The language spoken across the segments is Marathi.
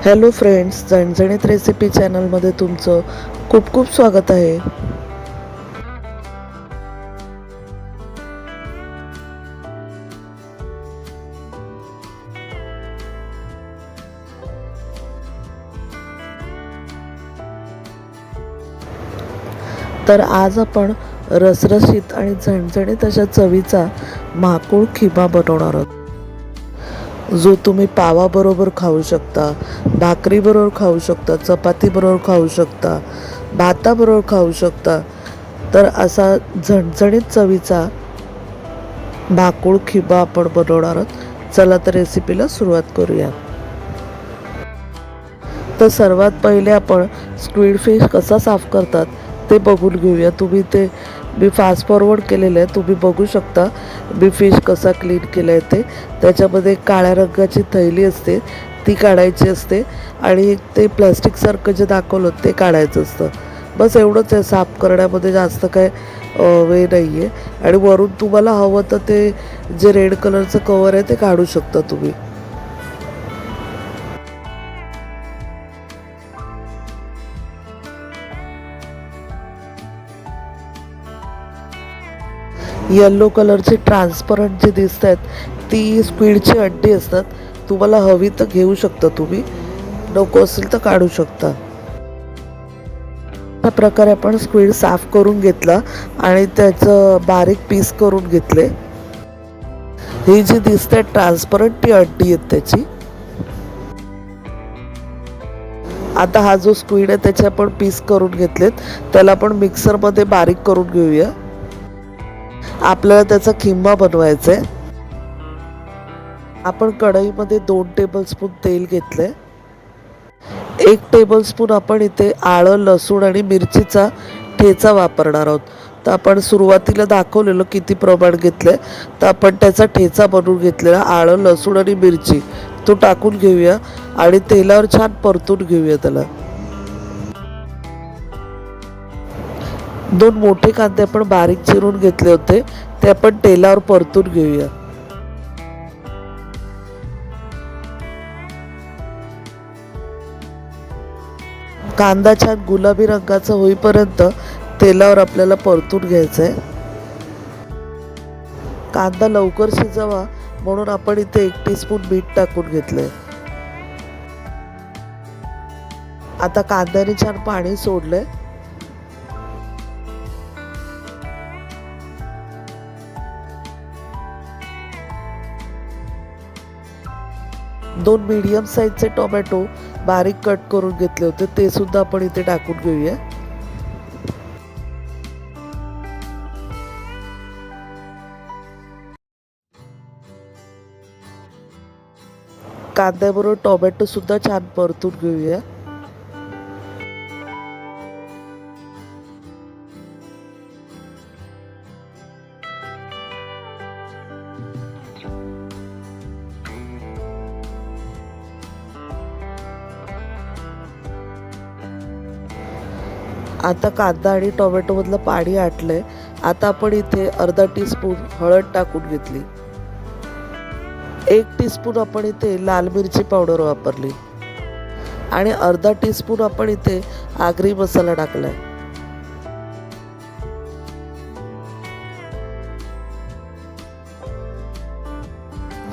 हॅलो फ्रेंड्स, झणझणीत रेसिपी चॅनलमध्ये तुमचं खूप खूप स्वागत आहे. तर आज आपण रसरशीत आणि झणझणीत अशा चवीचा माकुळ खिमा बनवणार आहोत, जो तुम्ही पावाबरोबर खाऊ शकता, भाकरीबरोबर खाऊ शकता, चपातीबरोबर खाऊ शकता, भाताबरोबर खाऊ शकता. तर असा झणझणीत चवीचा माकुळ खिमा आपण बनवणार आहोत. चला तर रेसिपीला सुरुवात करूया. तर सर्वात पहिले आपण स्क्विड फिश कसा साफ करतात ते बघून घेऊया. तुम्ही ते मी फास्ट फॉरवर्ड केलेलं आहे, तुम्ही बघू शकता मी फिश कसा क्लीन केला आहे ते. त्याच्यामध्ये काळ्या रंगाची थैली असते, ती काढायची असते आणि ते प्लॅस्टिकसारखं जे दाखवलं ते काढायचं असतं. बस एवढंच आहे, साफ करण्यामध्ये जास्त काय वेळ नाही आहे. आणि वरून तुम्हाला हवं तर ते जे रेड कलरचं कवर आहे ते काढू शकता तुम्ही. येल्लो कलरची ट्रान्सपरंट जी दिसत आहेत ती स्क्विडची अंडी असतात. तुम्हाला हवी तर घेऊ शकता, तुम्ही नको असेल तर काढू शकता. अशा प्रकारे आपण स्क्विड साफ करून घेतला आणि त्याचं बारीक पीस करून घेतले. ही जी दिसते ट्रान्सपरंट ती अंडी आहेत त्याची. आता हा जो स्क्विड आहे त्याचे आपण पीस करून घेतलेत, त्याला आपण मिक्सरमध्ये बारीक करून घेऊया. आपल्याला त्याचा खिमा बनवायचा आहे. आपण कढईमध्ये 2 टेबलस्पून तेल घेतले. 1 टेबलस्पून आपण इथे आलं, लसूण आणि मिरचीचा ठेचा वापरणार आहोत. तर आपण सुरुवातीला दाखवलेलं किती प्रमाण घेतलं, तर आपण त्याचा ठेचा बनवून घेतलेला आलं, लसूण आणि मिरची तो टाकून घेऊया आणि तेलावर छान परतून घेऊया त्याला. 2 मोठे कांदे आपण बारीक चिरून घेतले होते, ते आपण तेलावर परतून घेऊया. कांदा छान गुलाबी रंगाचा होईपर्यंत तेलावर आपल्याला परतून घ्यायचं आहे. कांदा लवकर शिजावा म्हणून आपण इथे 1 टीस्पून मीठ टाकून घेतलंय. आता कांद्याने छान पाणी सोडलंय. दोन मीडियम साईजचे टोमॅटो बारीक कट करून घेतले होते, ते सुद्धा आपण इथे टाकून घेऊया. कांद्याबरोबर टोमॅटो सुद्धा छान परतून घेऊया. आता कांदा आणि टोमॅटोमधलं पाणी आटलंय. आता आपण इथे अर्धा टीस्पून हळद टाकून घेतली. 1 टीस्पून आपण इथे लाल मिरची पावडर वापरली आणि अर्धा टीस्पून आपण इथे आगरी मसाला टाकलाय.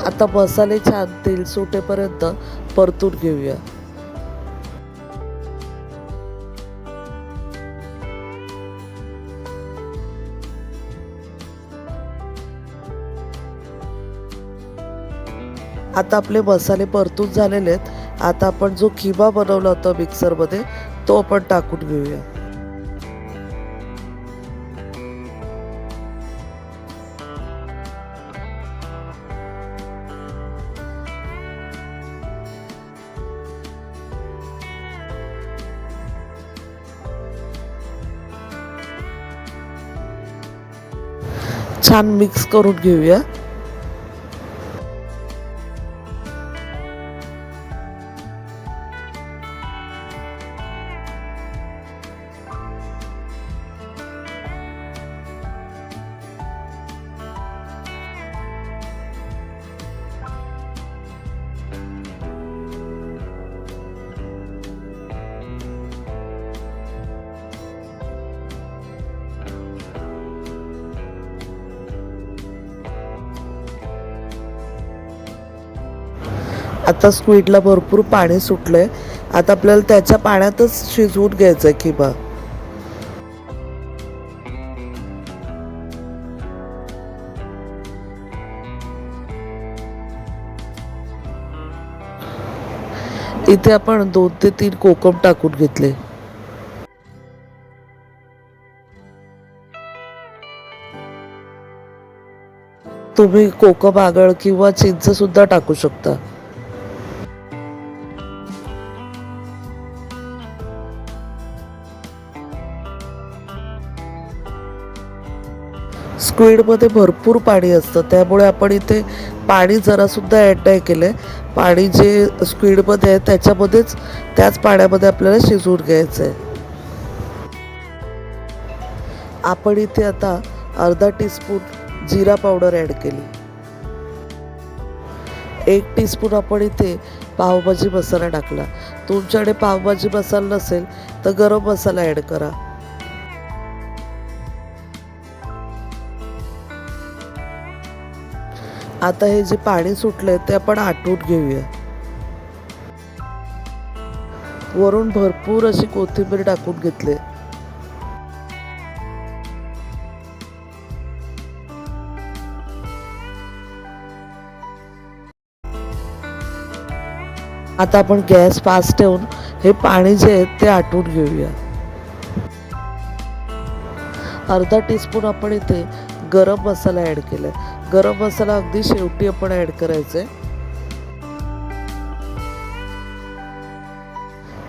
आता मसाले छान तेल सुटेपर्यंत परतून घेऊया. आता आपले मसाले परतून झालेले आहेत. आता आपण जो खिमा बनवला होता मिक्सरमध्ये तो आपण टाकून घेऊया. छान मिक्स करून घेऊया. आता स्क्वीडला भरपूर पाणी सुटलंय. आता आपल्याला त्याच्या पाण्यातच शिजवून घ्यायचं आहे किमा. इथे आपण 2 ते 3 कोकम टाकून घेतले. तुम्ही कोकम आगळ किंवा चिंच सुद्धा टाकू शकता. स्क्वीडमध्ये भरपूर पाणी असतं, त्यामुळे आपण इथे पाणी जरासुद्धा ॲड नाही केलं आहे. पाणी जे स्क्वीडमध्ये आहे त्याच्यामध्येच, त्याच पाण्यामध्ये आपल्याला शिजवून घ्यायचं आहे. आपण इथे आता अर्धा टीस्पून जिरा पावडर ॲड केली. 1 टीस्पून आपण इथे पावभाजी मसाला टाकला. तुमच्याकडे पावभाजी मसाला नसेल तर गरम मसाला ॲड करा. आता हे जे पाणी सुटलंय ते आपण आटवून घेऊया. वरून भरपूर अशी कोथिंबीर टाकून घेतली. आता आपण गॅस फास्ट ठेवून हे पाणी जे आहे ते आटवून घेऊया. अर्धा टीस्पून आपण इथे गरम मसाला ॲड केला आहे. गरम मसाला अगदी शेवटी आपण ॲड करायचा आहे.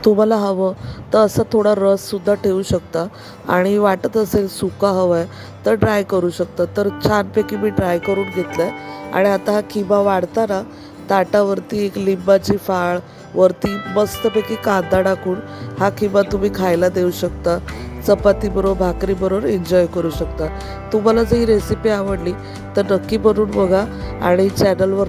तुम्हाला हवं तर असं थोडा रससुद्धा ठेवू शकता आणि वाटत असेल सुका हवा आहे तर ड्राय करू शकता. तर छानपैकी मी ड्राय करून घेतलं आहे. आणि आता हा किमा वाढताना ताटावरती एक लिंबाची फाळ, वरती मस्तपैकी कांदा टाकून हा किमा तुम्ही खायला देऊ शकता. चपातीबरोबर, भाकरीबरोबर एन्जॉय करू शकता. तुम्हाला जर ही रेसिपी आवडली तर नक्की बनवून बघा. आणि चॅनलवर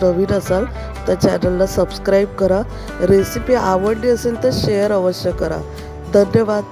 नवीन असाल तर चॅनलला सबस्क्राईब करा. रेसिपी आवडली असेल तर शेअर अवश्य करा. धन्यवाद.